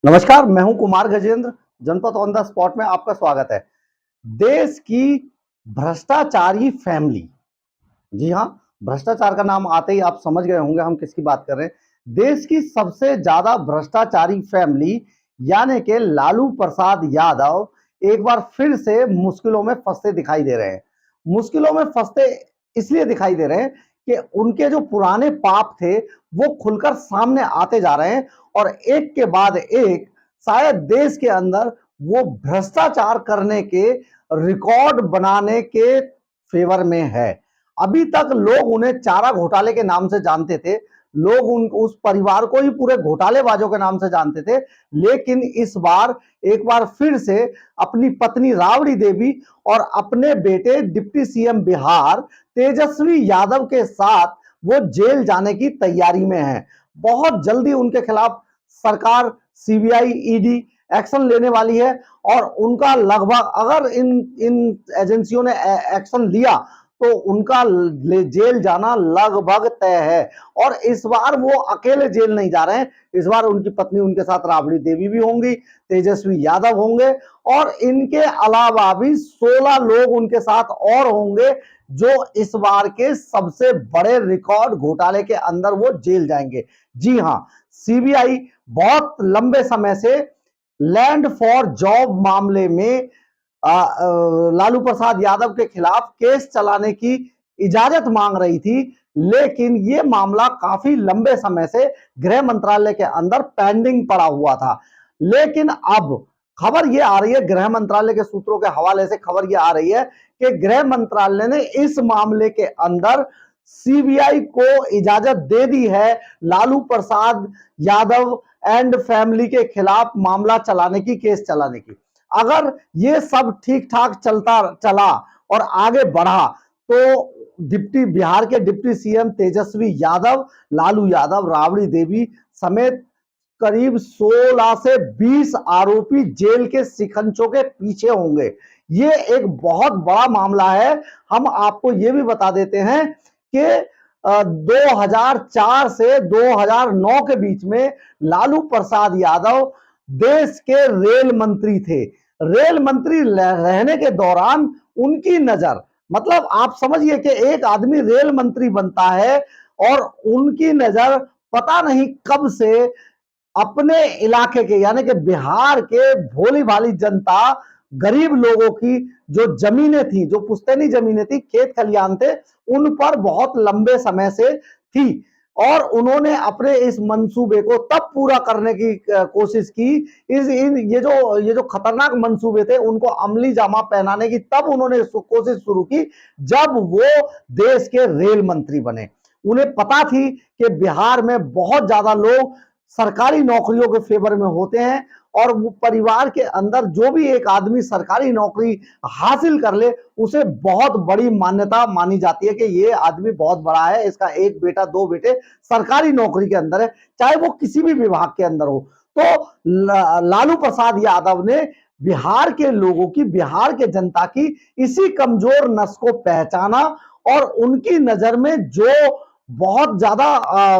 नमस्कार, मैं हूं कुमार गजेंद्र। जनपद ऑन द स्पॉट में आपका स्वागत है। देश की भ्रष्टाचारी फैमिली, जी हां, भ्रष्टाचार का नाम आते ही आप समझ गए होंगे हम किसकी बात कर रहे हैं। देश की सबसे ज्यादा भ्रष्टाचारी फैमिली यानी कि लालू प्रसाद यादव एक बार फिर से मुश्किलों में फंसते दिखाई दे रहे हैं। मुश्किलों में फंसते इसलिए दिखाई दे रहे हैं कि उनके जो पुराने पाप थे वो खुलकर सामने आते जा रहे हैं और एक के बाद एक शायद देश के अंदर वो भ्रष्टाचार करने के रिकॉर्ड बनाने के फेवर में है। अभी तक लोग उन्हें चारा घोटाले के नाम से जानते थे, लोग उस परिवार को ही पूरे घोटालेबाजों के नाम से जानते थे। लेकिन इस बार एक बार फिर से अपनी पत्नी राबड़ी देवी और अपने बेटे डिप्टी सीएम बिहार तेजस्वी यादव के साथ वो जेल जाने की तैयारी में है। बहुत जल्दी उनके खिलाफ सरकार, सीबीआई, ईडी एक्शन लेने वाली है और उनका लगभग, अगर इन इन एजेंसियों ने एक्शन लिया तो उनका जेल जाना लगभग तय है। और इस बार वो अकेले जेल नहीं जा रहे हैं, इस बार उनकी पत्नी उनके साथ राबड़ी देवी भी होंगी, तेजस्वी यादव होंगे और इनके अलावा भी 16 लोग उनके साथ और होंगे जो इस बार के सबसे बड़े रिकॉर्ड घोटाले के अंदर वो जेल जाएंगे। जी हां, सीबीआई बहुत लंबे समय से लैंड फॉर जॉब मामले में लालू प्रसाद यादव के खिलाफ केस चलाने की इजाजत मांग रही थी, लेकिन यह मामला काफी लंबे समय से गृह मंत्रालय के अंदर पेंडिंग पड़ा हुआ था। लेकिन अब खबर यह आ रही है, गृह मंत्रालय के सूत्रों के हवाले से खबर यह आ रही है कि गृह मंत्रालय ने इस मामले के अंदर सीबीआई को इजाजत दे दी है लालू प्रसाद यादव एंड फैमिली के खिलाफ मामला चलाने की, केस चलाने की। अगर ये सब ठीक ठाक चला और आगे बढ़ा तो बिहार के डिप्टी सीएम तेजस्वी यादव, लालू यादव, राबड़ी देवी समेत करीब 16 से 20 आरोपी जेल के शिकंजों के पीछे होंगे। ये एक बहुत बड़ा मामला है। हम आपको ये भी बता देते हैं कि 2004 से 2009 के बीच में लालू प्रसाद यादव देश के रेल मंत्री थे। रेल मंत्री रहने के दौरान उनकी नजर, मतलब आप समझिए कि एक आदमी रेल मंत्री बनता है और उनकी नजर पता नहीं कब से अपने इलाके के यानी कि बिहार के भोली भाली जनता, गरीब लोगों की जो जमीनें थी, जो पुश्तैनी जमीनें थी, खेत खलियान थे, उन पर बहुत लंबे समय से थी और उन्होंने अपने इस मंसूबे को तब पूरा करने की कोशिश की। ये जो खतरनाक मंसूबे थे उनको अमली जामा पहनाने की तब उन्होंने कोशिश शुरू की जब वो देश के रेल मंत्री बने। उन्हें पता थी कि बिहार में बहुत ज्यादा लोग सरकारी नौकरियों के फेवर में होते हैं और वो परिवार के अंदर जो भी एक आदमी सरकारी नौकरी हासिल कर ले उसे बहुत बड़ी मान्यता मानी जाती है कि ये आदमी बहुत बड़ा है, इसका एक बेटा, दो बेटे सरकारी नौकरी के अंदर है, चाहे वो किसी भी विभाग के अंदर हो। तो लालू प्रसाद यादव ने बिहार के लोगों की, बिहार के जनता की इसी कमजोर नस को पहचाना और उनकी नजर में जो बहुत ज्यादा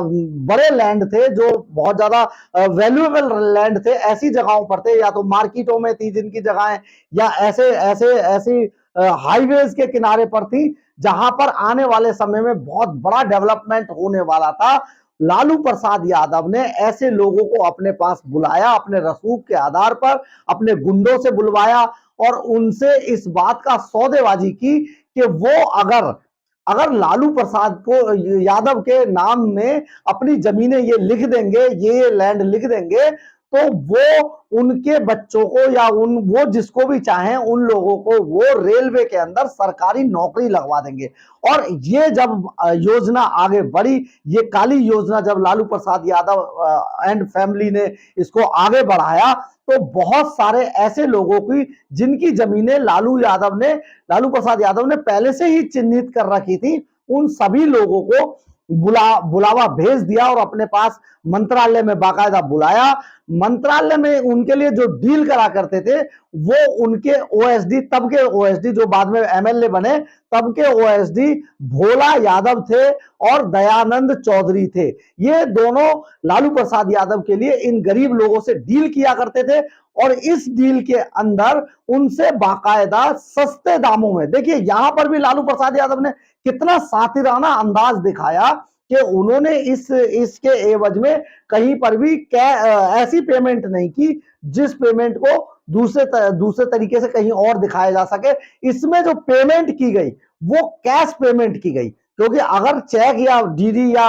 बड़े लैंड थे, जो बहुत ज्यादा वैल्यूएबल लैंड थे, ऐसी जगहों पर थे, या तो मार्केटों में थी जिनकी जगहें, या ऐसी हाईवेज के किनारे पर थी जहां पर आने वाले समय में बहुत बड़ा डेवलपमेंट होने वाला था। लालू प्रसाद यादव ने ऐसे लोगों को अपने पास बुलाया, अपने रसूख के आधार पर अपने गुंडों से बुलवाया और उनसे इस बात का सौदेबाजी की कि वो अगर लालू प्रसाद को यादव के नाम में अपनी जमीनें ये लिख देंगे, ये लैंड लिख देंगे, तो वो उनके बच्चों को या वो जिसको भी चाहें उन लोगों को वो रेलवे के अंदर सरकारी नौकरी लगवा देंगे। और ये जब योजना आगे बढ़ी, ये काली योजना जब लालू प्रसाद यादव एंड फैमिली ने इसको आगे बढ़ाया तो बहुत सारे ऐसे लोगों की जिनकी जमीनें लालू प्रसाद यादव ने पहले से ही चिन्हित कर रखी थी, उन सभी लोगों को बुलावा भेज दिया और अपने पास मंत्रालय में बाकायदा बुलाया। मंत्रालय में उनके लिए जो डील करा करते थे वो उनके ओएसडी, तब के ओएसडी जो बाद में एमएलए बने, तब के ओएसडी भोला यादव थे और दयानंद चौधरी थे। ये दोनों लालू प्रसाद यादव के लिए इन गरीब लोगों से डील किया करते थे और इस डील के अंदर उनसे बाकायदा सस्ते दामों में, देखिए यहां पर भी लालू प्रसाद यादव ने कितना सातिराना अंदाज दिखाया कि उन्होंने इसके एवज में कहीं पर भी ऐसी पेमेंट नहीं की जिस पेमेंट को दूसरे तरीके से कहीं और दिखाया जा सके। इसमें जो पेमेंट की गई वो कैश पेमेंट की गई, क्योंकि अगर चेक या डीडी या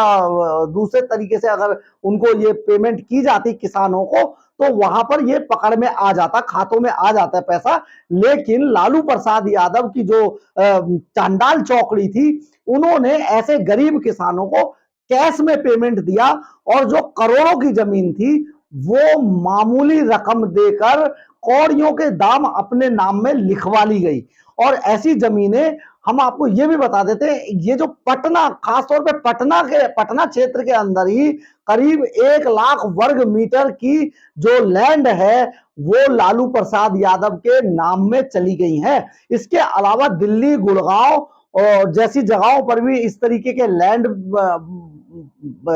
दूसरे तरीके से अगर उनको ये पेमेंट की जाती किसानों को तो वहां पर ये पकड़ में आ जाता, खातों में आ जाता है पैसा। लेकिन लालू प्रसाद यादव की जो चांडाल चौकड़ी थी, उन्होंने ऐसे गरीब किसानों को कैश में पेमेंट दिया और जो करोड़ों की जमीन थी वो मामूली रकम देकर कौड़ियों के दाम अपने नाम में लिखवा ली गई। और ऐसी जमीनें हम आपको ये भी बता देते हैं, ये जो पटना, खासतौर पे पटना क्षेत्र के अंदर ही करीब 1 लाख वर्ग मीटर की जो लैंड है वो लालू प्रसाद यादव के नाम में चली गई है। इसके अलावा दिल्ली, गुड़गांव और जैसी जगहों पर भी इस तरीके के लैंड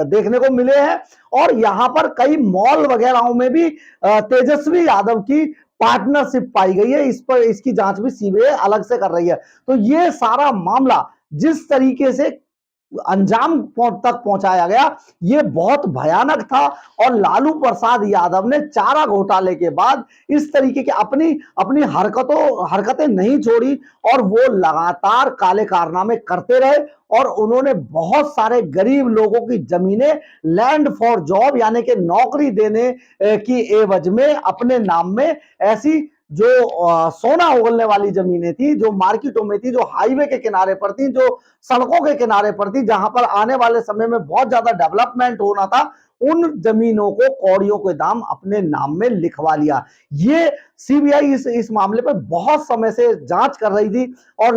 देखने को मिले हैं और यहां पर कई मॉल वगैरह में भी तेजस्वी यादव की पार्टनरशिप पाई गई है। इस पर इसकी जांच भी सीबीआई अलग से कर रही है। तो ये सारा मामला जिस तरीके से अंजाम तक पहुंचाया गया ये बहुत भयानक था और लालू प्रसाद यादव ने चारा घोटाले के बाद इस तरीके की अपनी हरकतें नहीं छोड़ी और वो लगातार काले कारनामे करते रहे और उन्होंने बहुत सारे गरीब लोगों की जमीनें लैंड फॉर जॉब यानी कि नौकरी देने की एवज में अपने नाम में ऐसी जो सोना उगलने वाली जमीनें थी, जो मार्केटों में थी, जो हाईवे के किनारे पर थी, जो सड़कों के किनारे पर थी, जहां पर आने वाले समय में बहुत ज्यादा डेवलपमेंट होना था, उन जमीनों को कौड़ियों के दाम अपने नाम में लिखवा लिया। ये सीबीआई इस मामले पर बहुत समय से जांच कर रही थी और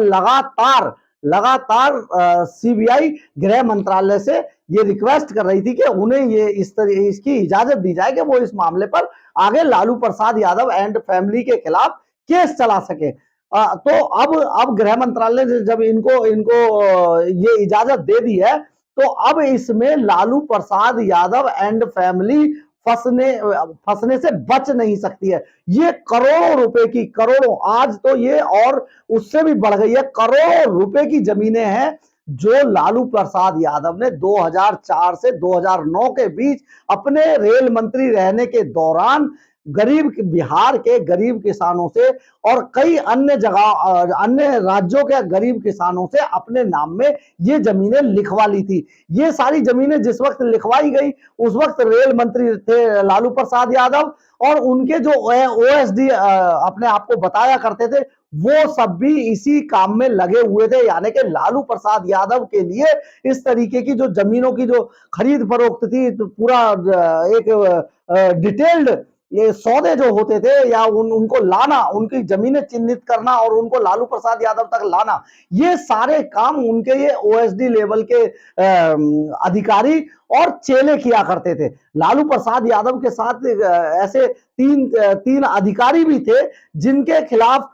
लगातार सीबीआई गृह मंत्रालय से ये रिक्वेस्ट कर रही थी कि उन्हें ये इसकी इजाजत दी जाए कि वो इस मामले पर आगे लालू प्रसाद यादव एंड फैमिली के खिलाफ केस चला सके। तो अब गृह मंत्रालय ने जब इनको ये इजाजत दे दी है तो अब इसमें लालू प्रसाद यादव एंड फैमिली फंसने से बच नहीं सकती है। ये करोड़ों रुपए की, करोड़ों, आज तो ये और उससे भी बढ़ गई है, करोड़ों रुपए की जमीनें हैं जो लालू प्रसाद यादव ने 2004 से 2009 के बीच अपने रेल मंत्री रहने के दौरान बिहार के गरीब किसानों से और कई अन्य राज्यों के गरीब किसानों से अपने नाम में ये जमीनें लिखवा ली थी। ये सारी जमीनें जिस वक्त लिखवाई गई उस वक्त रेल मंत्री थे लालू प्रसाद यादव और उनके जो ओएसडी अपने आप को बताया करते थे वो सब भी इसी काम में लगे हुए थे। यानी कि लालू प्रसाद यादव के लिए इस तरीके की जो जमीनों की जो खरीद फरोख्त थी तो पूरा एक डिटेल्ड ये सौदे जो होते थे या उनको लाना, उनकी जमीनें चिन्हित करना और उनको लालू प्रसाद यादव तक लाना, ये सारे काम उनके ये ओएसडी लेवल के अधिकारी और चेले किया करते थे। लालू प्रसाद यादव के साथ ऐसे तीन अधिकारी भी थे जिनके खिलाफ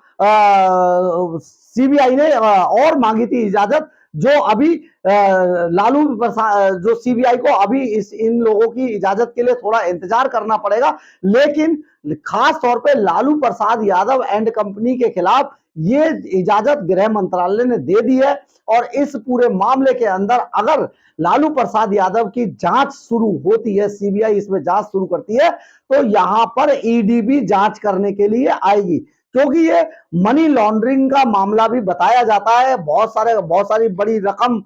सीबीआई ने और मांगी थी इजाजत, जो अभी लालू प्रसाद, जो सीबीआई को अभी इन लोगों की इजाजत के लिए थोड़ा इंतजार करना पड़ेगा। लेकिन खास तौर पे लालू प्रसाद यादव एंड कंपनी के खिलाफ ये इजाजत गृह मंत्रालय ने दे दी है और इस पूरे मामले के अंदर अगर लालू प्रसाद यादव की जांच शुरू होती है, सीबीआई इसमें जांच शुरू करती है, तो यहां पर ईडी भी जांच करने के लिए आएगी, क्योंकि ये मनी लॉन्ड्रिंग का मामला भी बताया जाता है। बहुत सारी बड़ी रकम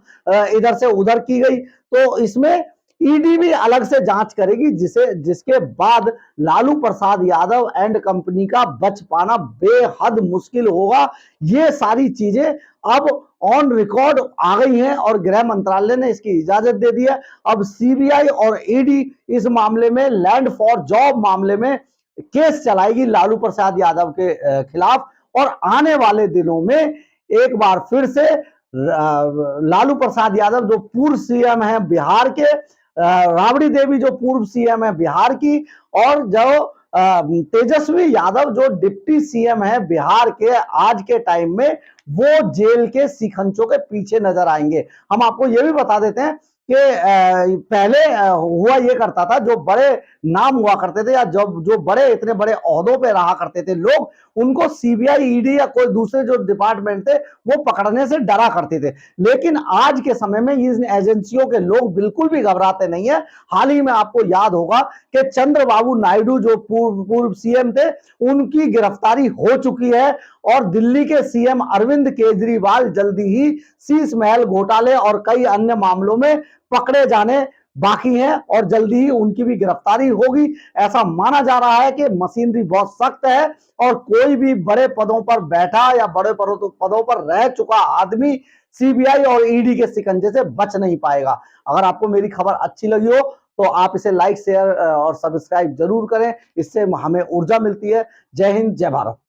इधर से उधर की गई, तो इसमें ईडी भी अलग से जांच करेगी, जिसके बाद लालू प्रसाद यादव एंड कंपनी का बच पाना बेहद मुश्किल होगा। ये सारी चीजें अब ऑन रिकॉर्ड आ गई हैं और गृह मंत्रालय ने इसकी इजाजत दे दी है। अब सीबीआई और ईडी इस मामले में, लैंड फॉर जॉब मामले में केस चलाएगी लालू प्रसाद यादव के खिलाफ और आने वाले दिनों में एक बार फिर से लालू प्रसाद यादव जो पूर्व सीएम हैं बिहार के, राबड़ी देवी जो पूर्व सीएम है बिहार की, और जो तेजस्वी यादव जो डिप्टी सीएम है बिहार के आज के टाइम में, वो जेल के शिकंजों के पीछे नजर आएंगे। हम आपको ये भी बता देते हैं कि पहले हुआ ये करता था, जो बड़े नाम हुआ करते थे या जो बड़े इतने बड़े ओहदों पे रहा करते थे लोग, उनको सीबीआई ईडी या कोई दूसरे जो डिपार्टमेंट थे वो पकड़ने से डरा करते थे। लेकिन आज के समय में इन एजेंसियों के लोग बिल्कुल भी घबराते नहीं है। हाल ही में आपको याद होगा कि चंद्रबाबू नायडू जो पूर्व सीएम थे, उनकी गिरफ्तारी हो चुकी है, और दिल्ली के सीएम अरविंद केजरीवाल जल्दी ही शीश महल घोटाले और कई अन्य मामलों में पकड़े जाने बाकी हैं, और जल्दी ही उनकी भी गिरफ्तारी होगी। ऐसा माना जा रहा है कि मशीनरी बहुत सख्त है, और कोई भी बड़े पदों पर बैठा या बड़े पदों पर रह चुका आदमी सीबीआई और ईडी के शिकंजे से बच नहीं पाएगा। अगर आपको मेरी खबर अच्छी लगी हो तो आप इसे लाइक, शेयर और सब्सक्राइब जरूर करें, इससे हमें ऊर्जा मिलती है। जय हिंद, जय भारत।